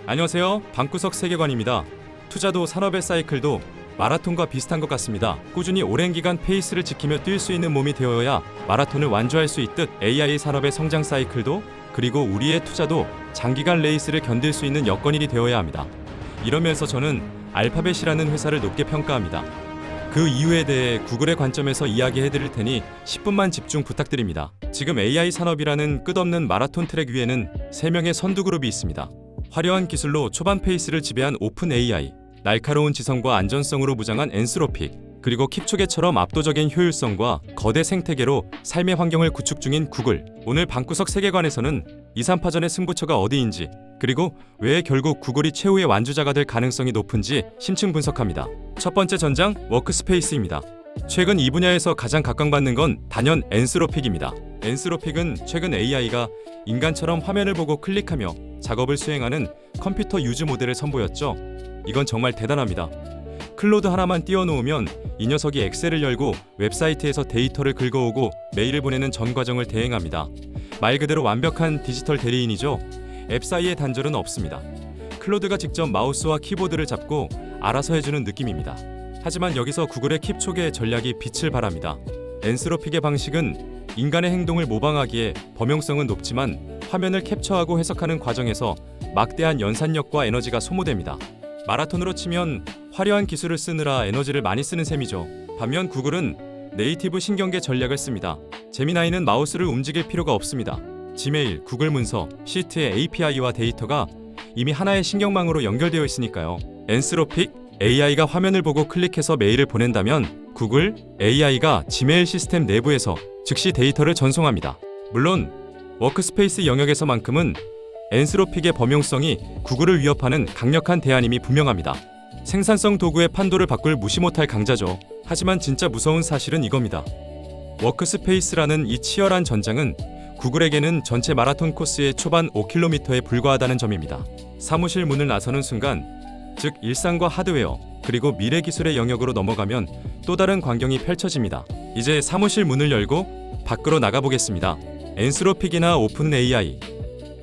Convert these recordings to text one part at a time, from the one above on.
안녕하세요. 방구석 세계관입니다. 투자도 산업의 사이클도 마라톤과 비슷한 것 같습니다. 꾸준히 오랜 기간 페이스를 지키며 뛸 수 있는 몸이 되어야 마라톤을 완주할 수 있듯 AI 산업의 성장 사이클도 그리고 우리의 투자도 장기간 레이스를 견딜 수 있는 여건이 되어야 합니다. 이러면서 저는 알파벳이라는 회사를 높게 평가합니다. 그 이유에 대해 구글의 관점에서 이야기해 드릴 테니 10분만 집중 부탁드립니다. 지금 AI 산업이라는 끝없는 마라톤 트랙 위에는 3명의 선두그룹이 있습니다. 화려한 기술로 초반 페이스를 지배한 오픈 AI, 날카로운 지성과 안전성으로 무장한 엔스로픽, 그리고 킵초게처럼 압도적인 효율성과 거대 생태계로 삶의 환경을 구축 중인 구글. 오늘 방구석 세계관에서는 2, 3파전의 승부처가 어디인지, 그리고 왜 결국 구글이 최후의 완주자가 될 가능성이 높은지 심층 분석합니다. 첫 번째 전장, 워크스페이스입니다. 최근 이 분야에서 가장 각광받는 건 단연 엔스로픽입니다. 엔스로픽은 최근 AI가 인간처럼 화면을 보고 클릭하며 작업을 수행하는 컴퓨터 유즈 모델을 선보였죠. 이건 정말 대단합니다. 클로드 하나만 띄워놓으면 이 녀석이 엑셀을 열고 웹사이트에서 데이터를 긁어오고 메일을 보내는 전 과정을 대행합니다. 말 그대로 완벽한 디지털 대리인이죠. 앱 사이에 단절은 없습니다. 클로드가 직접 마우스와 키보드를 잡고 알아서 해주는 느낌입니다. 하지만 여기서 구글의 킵초게 전략이 빛을 발합니다. 엔스로픽의 방식은 인간의 행동을 모방하기에 범용성은 높지만 화면을 캡처하고 해석하는 과정에서 막대한 연산력과 에너지가 소모됩니다. 마라톤으로 치면 화려한 기술을 쓰느라 에너지를 많이 쓰는 셈이죠. 반면 구글은 네이티브 신경계 전략을 씁니다. 제미나이는 마우스를 움직일 필요가 없습니다. 지메일, 구글 문서, 시트의 API와 데이터가 이미 하나의 신경망으로 연결되어 있으니까요. 엔스로픽, AI가 화면을 보고 클릭해서 메일을 보낸다면 구글, AI가 지메일 시스템 내부에서 즉시 데이터를 전송합니다. 물론 워크스페이스 영역에서만큼은 엔스로픽의 범용성이 구글을 위협하는 강력한 대안임이 분명합니다. 생산성 도구의 판도를 바꿀 무시 못할 강자죠. 하지만 진짜 무서운 사실은 이겁니다. 워크스페이스라는 이 치열한 전장은 구글에게는 전체 마라톤 코스의 초반 5km에 불과하다는 점입니다. 사무실 문을 나서는 순간, 즉 일상과 하드웨어, 그리고 미래 기술의 영역으로 넘어가면 또 다른 광경이 펼쳐집니다. 이제 사무실 문을 열고 밖으로 나가보겠습니다. 엔스로픽이나 오픈 AI,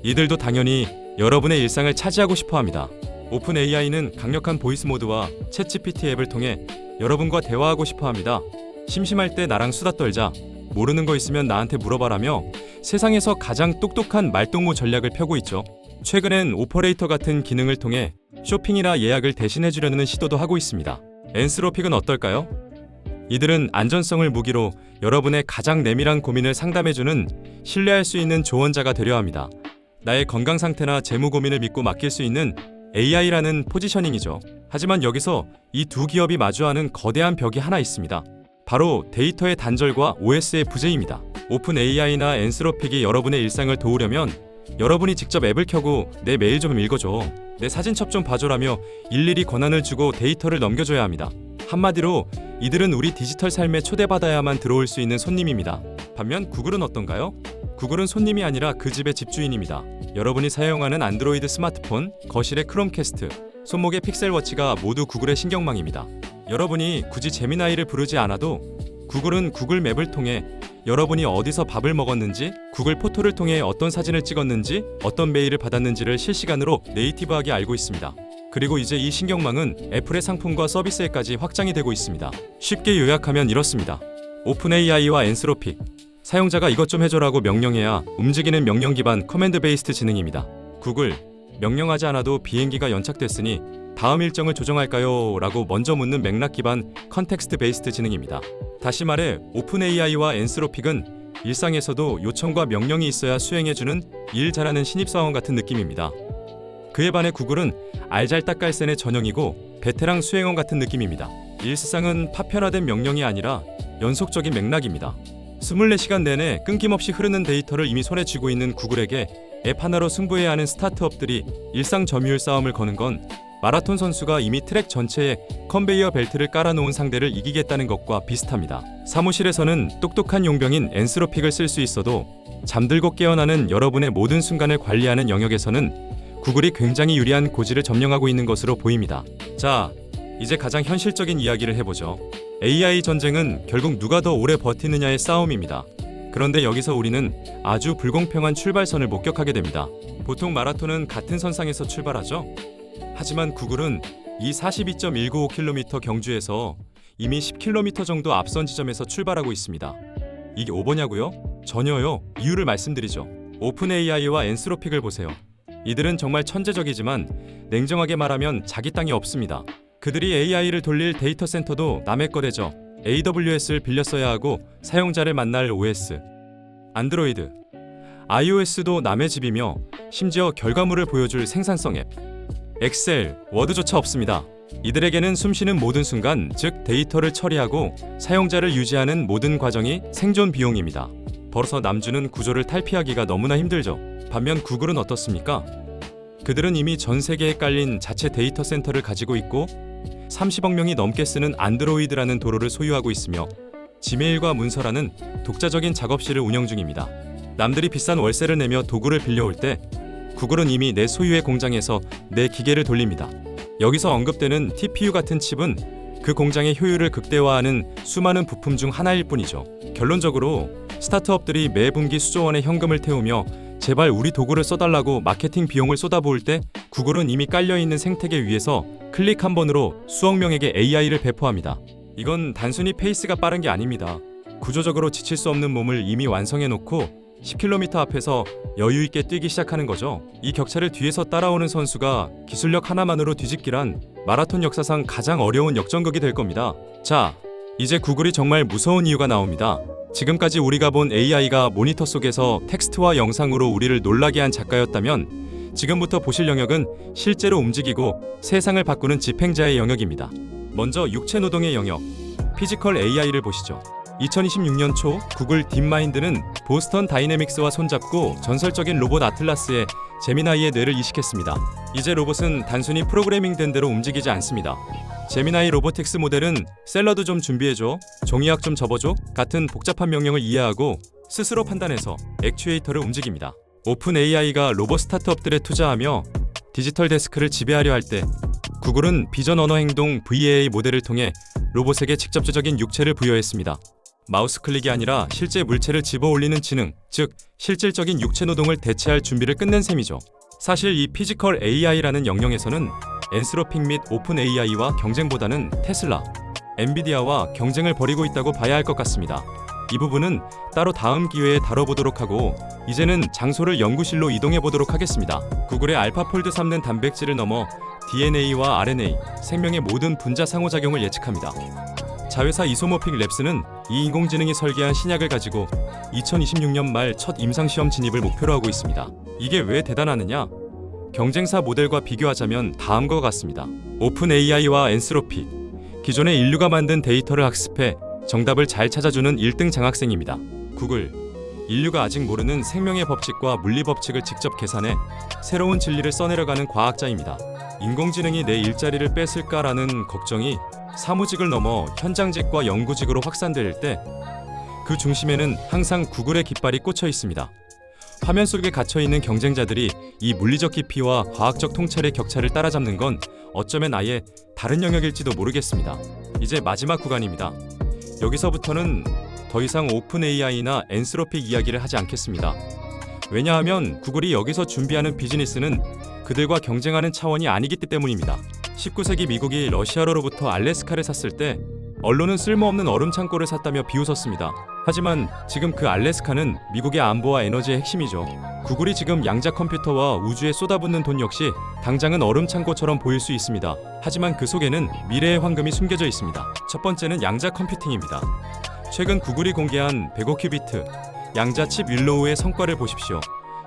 이들도 당연히 여러분의 일상을 차지하고 싶어합니다. 오픈 AI는 강력한 보이스 모드와 챗GPT 앱을 통해 여러분과 대화하고 싶어합니다. 심심할 때 나랑 수다 떨자, 모르는 거 있으면 나한테 물어봐라며 세상에서 가장 똑똑한 말동무 전략을 펴고 있죠. 최근엔 오퍼레이터 같은 기능을 통해 쇼핑이나 예약을 대신해주려는 시도도 하고 있습니다. 엔스로픽은 어떨까요? 이들은 안전성을 무기로 여러분의 가장 내밀한 고민을 상담해주는 신뢰할 수 있는 조언자가 되려 합니다. 나의 건강 상태나 재무 고민을 믿고 맡길 수 있는 AI라는 포지셔닝이죠. 하지만 여기서 이 두 기업이 마주하는 거대한 벽이 하나 있습니다. 바로 데이터의 단절과 OS의 부재입니다. 오픈 AI나 엔스로픽이 여러분의 일상을 도우려면 여러분이 직접 앱을 켜고 내 메일 좀 읽어줘, 내 사진첩 좀 봐줘라며 일일이 권한을 주고 데이터를 넘겨줘야 합니다. 한마디로 이들은 우리 디지털 삶에 초대받아야만 들어올 수 있는 손님입니다. 반면 구글은 어떤가요? 구글은 손님이 아니라 그 집의 집주인입니다. 여러분이 사용하는 안드로이드 스마트폰, 거실의 크롬캐스트, 손목의 픽셀워치가 모두 구글의 신경망입니다. 여러분이 굳이 제미나이를 부르지 않아도 구글은 구글 맵을 통해 여러분이 어디서 밥을 먹었는지, 구글 포토를 통해 어떤 사진을 찍었는지, 어떤 메일을 받았는지를 실시간으로 네이티브하게 알고 있습니다. 그리고 이제 이 신경망은 애플의 상품과 서비스에까지 확장이 되고 있습니다. 쉽게 요약하면 이렇습니다. 오픈 AI와 엔스로픽, 사용자가 이것 좀 해줘라고 명령해야 움직이는 명령 기반 커맨드 베이스드 지능입니다. 구글, 명령하지 않아도 비행기가 연착됐으니 다음 일정을 조정할까요? 라고 먼저 묻는 맥락 기반 컨텍스트 베이스드 지능입니다. 다시 말해 오픈 AI와 엔스로픽은 일상에서도 요청과 명령이 있어야 수행해주는 일 잘하는 신입사원 같은 느낌입니다. 그에 반해 구글은 알잘딱깔센의 전형이고 베테랑 수행원 같은 느낌입니다. 일상은 파편화된 명령이 아니라 연속적인 맥락입니다. 24시간 내내 끊김없이 흐르는 데이터를 이미 손에 쥐고 있는 구글에게 앱 하나로 승부해야 하는 스타트업들이 일상 점유율 싸움을 거는 건 마라톤 선수가 이미 트랙 전체에 컨베이어 벨트를 깔아놓은 상대를 이기겠다는 것과 비슷합니다. 사무실에서는 똑똑한 용병인 엔스로픽을 쓸 수 있어도 잠들고 깨어나는 여러분의 모든 순간을 관리하는 영역에서는 구글이 굉장히 유리한 고지를 점령하고 있는 것으로 보입니다. 자, 이제 가장 현실적인 이야기를 해보죠. AI 전쟁은 결국 누가 더 오래 버티느냐의 싸움입니다. 그런데 여기서 우리는 아주 불공평한 출발선을 목격하게 됩니다. 보통 마라톤은 같은 선상에서 출발하죠. 하지만 구글은 이 42.195km 경주에서 이미 10km 정도 앞선 지점에서 출발하고 있습니다. 이게 오버냐고요? 전혀요. 이유를 말씀드리죠. 오픈 AI와 엔스로픽을 보세요. 이들은 정말 천재적이지만 냉정하게 말하면 자기 땅이 없습니다. 그들이 AI를 돌릴 데이터 센터도 남의 거래죠. AWS를 빌려 써야 하고 사용자를 만날 OS, 안드로이드, iOS도 남의 집이며 심지어 결과물을 보여줄 생산성 앱, 엑셀, 워드조차 없습니다. 이들에게는 숨쉬는 모든 순간, 즉 데이터를 처리하고 사용자를 유지하는 모든 과정이 생존 비용입니다. 벌어서 남주는 구조를 탈피하기가 너무나 힘들죠. 반면 구글은 어떻습니까? 그들은 이미 전 세계에 깔린 자체 데이터 센터를 가지고 있고 30억 명이 넘게 쓰는 안드로이드라는 도로를 소유하고 있으며 지메일과 문서라는 독자적인 작업실을 운영 중입니다. 남들이 비싼 월세를 내며 도구를 빌려올 때 구글은 이미 내 소유의 공장에서 내 기계를 돌립니다. 여기서 언급되는 TPU 같은 칩은 그 공장의 효율을 극대화하는 수많은 부품 중 하나일 뿐이죠. 결론적으로 스타트업들이 매 분기 수조 원의 현금을 태우며 제발 우리 도구를 써달라고 마케팅 비용을 쏟아부을 때 구글은 이미 깔려있는 생태계 위에서 클릭 한 번으로 수억 명에게 AI를 배포합니다. 이건 단순히 페이스가 빠른 게 아닙니다. 구조적으로 지칠 수 없는 몸을 이미 완성해놓고 10km 앞에서 여유 있게 뛰기 시작하는 거죠. 이 격차를 뒤에서 따라오는 선수가 기술력 하나만으로 뒤집기란 마라톤 역사상 가장 어려운 역전극이 될 겁니다. 자, 이제 구글이 정말 무서운 이유가 나옵니다. 지금까지 우리가 본 AI가 모니터 속에서 텍스트와 영상으로 우리를 놀라게 한 작가였다면 지금부터 보실 영역은 실제로 움직이고 세상을 바꾸는 집행자의 영역입니다. 먼저 육체 노동의 영역, 피지컬 AI를 보시죠. 2026년 초 구글 딥마인드는 보스턴 다이내믹스와 손잡고 전설적인 로봇 아틀라스에 제미나이의 뇌를 이식했습니다. 이제 로봇은 단순히 프로그래밍된 대로 움직이지 않습니다. 제미나이 로보틱스 모델은 샐러드 좀 준비해줘, 종이학 좀 접어줘 같은 복잡한 명령을 이해하고 스스로 판단해서 액추에이터를 움직입니다. 오픈 AI가 로봇 스타트업들에 투자하며 디지털 데스크를 지배하려 할 때 구글은 비전 언어 행동 VAA 모델을 통해 로봇에게 직접적인 육체를 부여했습니다. 마우스 클릭이 아니라 실제 물체를 집어 올리는 지능, 즉 실질적인 육체 노동을 대체할 준비를 끝낸 셈이죠. 사실 이 피지컬 AI라는 영역에서는 엔스로픽 및 오픈 AI와 경쟁보다는 테슬라, 엔비디아와 경쟁을 벌이고 있다고 봐야 할 것 같습니다. 이 부분은 따로 다음 기회에 다뤄보도록 하고 이제는 장소를 연구실로 이동해 보도록 하겠습니다. 구글의 알파폴드 3는 단백질을 넘어 DNA와 RNA, 생명의 모든 분자 상호작용을 예측합니다. 자회사 이소모픽 랩스는 이 인공지능이 설계한 신약을 가지고 2026년 말 첫 임상시험 진입을 목표로 하고 있습니다. 이게 왜 대단하느냐? 경쟁사 모델과 비교하자면 다음과 같습니다. 오픈 AI와 엔스로픽, 기존의 인류가 만든 데이터를 학습해 정답을 잘 찾아주는 1등 장학생입니다. 구글, 인류가 아직 모르는 생명의 법칙과 물리 법칙을 직접 계산해 새로운 진리를 써내려가는 과학자입니다. 인공지능이 내 일자리를 뺏을까라는 걱정이 사무직을 넘어 현장직과 연구직으로 확산될 때 그 중심에는 항상 구글의 깃발이 꽂혀 있습니다. 화면 속에 갇혀있는 경쟁자들이 이 물리적 깊이와 과학적 통찰의 격차를 따라잡는 건 어쩌면 아예 다른 영역일지도 모르겠습니다. 이제 마지막 구간입니다. 여기서부터는 더 이상 오픈 AI나 엔스로픽 이야기를 하지 않겠습니다. 왜냐하면 구글이 여기서 준비하는 비즈니스는 그들과 경쟁하는 차원이 아니기 때문입니다. 19세기 미국이 러시아로부터 알래스카를 샀을 때 언론은 쓸모없는 얼음 창고를 샀다며 비웃었습니다. 하지만 지금 그 알래스카는 미국의 안보와 에너지의 핵심이죠. 구글이 지금 양자 컴퓨터와 우주에 쏟아붓는 돈 역시 당장은 얼음 창고처럼 보일 수 있습니다. 하지만 그 속에는 미래의 황금이 숨겨져 있습니다. 첫 번째는 양자 컴퓨팅입니다. 최근 구글이 공개한 105큐비트 양자 칩 윌로우의 성과를 보십시오.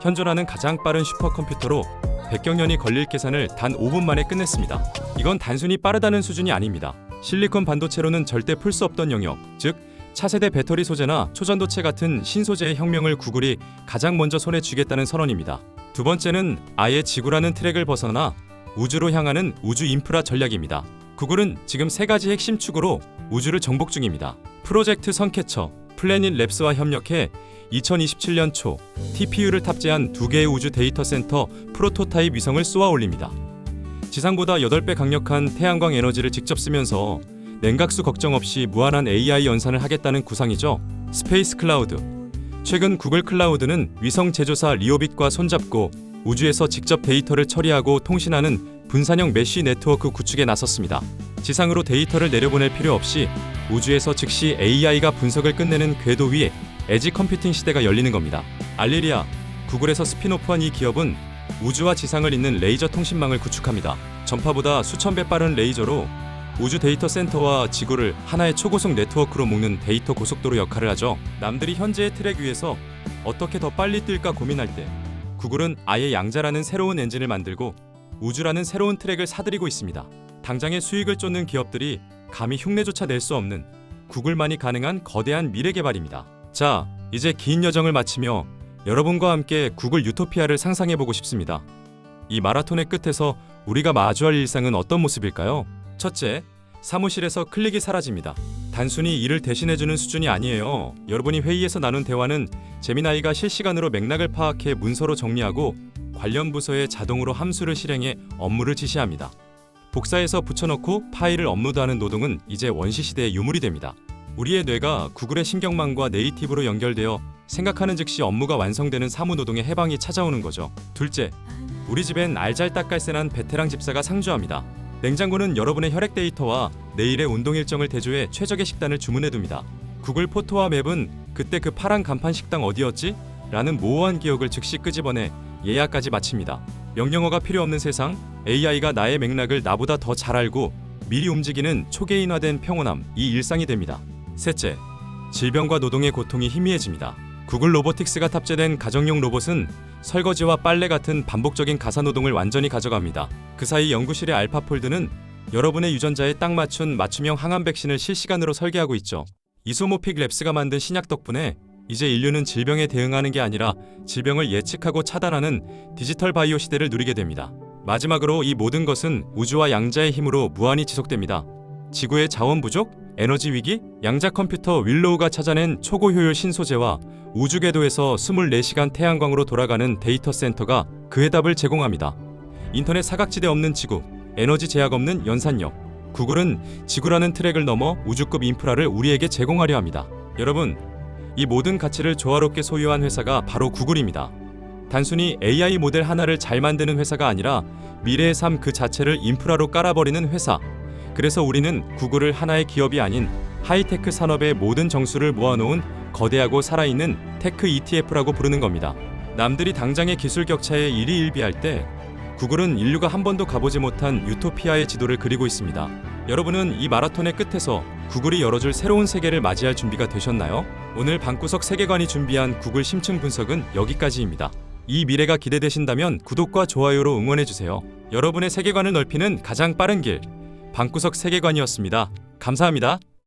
현존하는 가장 빠른 슈퍼컴퓨터로 100여 년이 걸릴 계산을 단 5분 만에 끝냈습니다. 이건 단순히 빠르다는 수준이 아닙니다. 실리콘 반도체로는 절대 풀 수 없던 영역, 즉 차세대 배터리 소재나 초전도체 같은 신소재의 혁명을 구글이 가장 먼저 손에 쥐겠다는 선언입니다. 두 번째는 아예 지구라는 트랙을 벗어나 우주로 향하는 우주 인프라 전략입니다. 구글은 지금 세 가지 핵심 축으로 우주를 정복 중입니다. 프로젝트 선캐쳐, 플래닛 랩스와 협력해 2027년 초 TPU를 탑재한 2개의 우주 데이터 센터 프로토타입 위성을 쏘아 올립니다. 지상보다 8배 강력한 태양광 에너지를 직접 쓰면서 냉각수 걱정 없이 무한한 AI 연산을 하겠다는 구상이죠. 스페이스 클라우드. 최근 구글 클라우드는 위성 제조사 리오빗과 손잡고 우주에서 직접 데이터를 처리하고 통신하는 분산형 메쉬 네트워크 구축에 나섰습니다. 지상으로 데이터를 내려보낼 필요 없이 우주에서 즉시 AI가 분석을 끝내는 궤도 위에 에지 컴퓨팅 시대가 열리는 겁니다. 알리리아, 구글에서 스핀오프한 이 기업은 우주와 지상을 잇는 레이저 통신망을 구축합니다. 전파보다 수천 배 빠른 레이저로 우주 데이터 센터와 지구를 하나의 초고속 네트워크로 묶는 데이터 고속도로 역할을 하죠. 남들이 현재의 트랙 위에서 어떻게 더 빨리 뛸까 고민할 때 구글은 아예 양자라는 새로운 엔진을 만들고 우주라는 새로운 트랙을 사들이고 있습니다. 당장의 수익을 쫓는 기업들이 감히 흉내조차 낼 수 없는 구글만이 가능한 거대한 미래 개발입니다. 자, 이제 긴 여정을 마치며 여러분과 함께 구글 유토피아를 상상해보고 싶습니다. 이 마라톤의 끝에서 우리가 마주할 일상은 어떤 모습일까요? 첫째, 사무실에서 클릭이 사라집니다. 단순히 일을 대신해주는 수준이 아니에요. 여러분이 회의에서 나눈 대화는 제미나이가 실시간으로 맥락을 파악해 문서로 정리하고 관련 부서에 자동으로 함수를 실행해 업무를 지시합니다. 복사해서 붙여넣고 파일을 업로드하는 노동은 이제 원시시대의 유물이 됩니다. 우리의 뇌가 구글의 신경망과 네이티브로 연결되어 생각하는 즉시 업무가 완성되는 사무노동의 해방이 찾아오는 거죠. 둘째, 우리 집엔 알잘딱깔센한 베테랑 집사가 상주합니다. 냉장고는 여러분의 혈액 데이터와 내일의 운동 일정을 대조해 최적의 식단을 주문해둡니다. 구글 포토와 맵은 그때 그 파란 간판 식당 어디였지? 라는 모호한 기억을 즉시 끄집어내 예약까지 마칩니다. 명령어가 필요 없는 세상, AI가 나의 맥락을 나보다 더 잘 알고 미리 움직이는 초개인화된 평온함, 이 일상이 됩니다. 셋째, 질병과 노동의 고통이 희미해집니다. 구글 로보틱스가 탑재된 가정용 로봇은 설거지와 빨래 같은 반복적인 가사노동을 완전히 가져갑니다. 그 사이 연구실의 알파폴드는 여러분의 유전자에 딱 맞춘 맞춤형 항암 백신을 실시간으로 설계하고 있죠. 이소모픽 랩스가 만든 신약 덕분에 이제 인류는 질병에 대응하는 게 아니라 질병을 예측하고 차단하는 디지털 바이오 시대를 누리게 됩니다. 마지막으로 이 모든 것은 우주와 양자의 힘으로 무한히 지속됩니다. 지구의 자원 부족, 에너지 위기, 양자 컴퓨터 윌로우가 찾아낸 초고 효율 신소재와 우주 궤도에서 24시간 태양광으로 돌아가는 데이터 센터가 그 해답을 제공합니다. 인터넷 사각지대 없는 지구, 에너지 제약 없는 연산력. 구글은 지구라는 트랙을 넘어 우주급 인프라를 우리에게 제공하려 합니다. 여러분, 이 모든 가치를 조화롭게 소유한 회사가 바로 구글입니다. 단순히 AI 모델 하나를 잘 만드는 회사가 아니라 미래의 삶 그 자체를 인프라로 깔아버리는 회사. 그래서 우리는 구글을 하나의 기업이 아닌 하이테크 산업의 모든 정수를 모아놓은 거대하고 살아있는 테크 ETF라고 부르는 겁니다. 남들이 당장의 기술 격차에 일희일비할 때 구글은 인류가 한 번도 가보지 못한 유토피아의 지도를 그리고 있습니다. 여러분은 이 마라톤의 끝에서 구글이 열어줄 새로운 세계를 맞이할 준비가 되셨나요? 오늘 방구석 세계관이 준비한 구글 심층 분석은 여기까지입니다. 이 미래가 기대되신다면 구독과 좋아요로 응원해주세요. 여러분의 세계관을 넓히는 가장 빠른 길, 방구석 세계관이었습니다. 감사합니다.